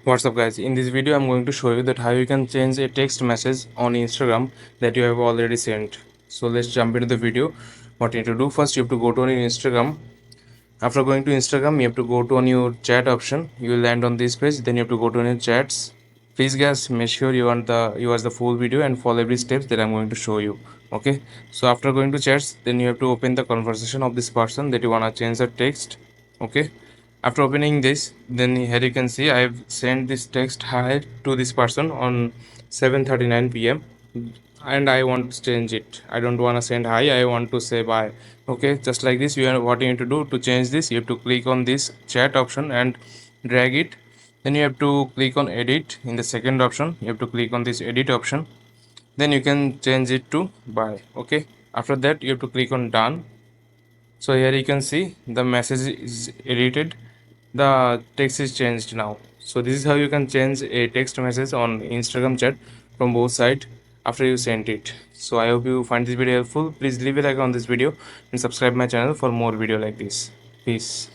What's up guys, in this video I'm going to show you that how you can change a text message on Instagram that you have already sent. So let's jump into the video. What you need to do, first you have to go to on your Instagram. After going to Instagram, you have to go to on your chat option. You will land on this page, then you have to go to on your chats. Please guys, make sure you watch the full video and follow every steps that I'm going to show you. Okay, so after going to chats, then you have to open the conversation of this person that you wanna change the text. Okay, after opening this, then here you can see I've sent this text hi to this person on 7:39 p.m. and I want to change it. I don't want to send hi, I want to say bye. Okay, just like this, what you need to do to change this, you have to click on this chat option and drag it. Then you have to click on edit. In the second option, you have to click on this edit option. Then you can change it to bye. Okay, after that you have to click on done. So here you can see the message is edited, the text is changed now. So this is how you can change a text message on Instagram chat from both sides after you sent it. So I hope you find this video helpful. Please leave a like on this video and subscribe my channel for more video like this. Peace.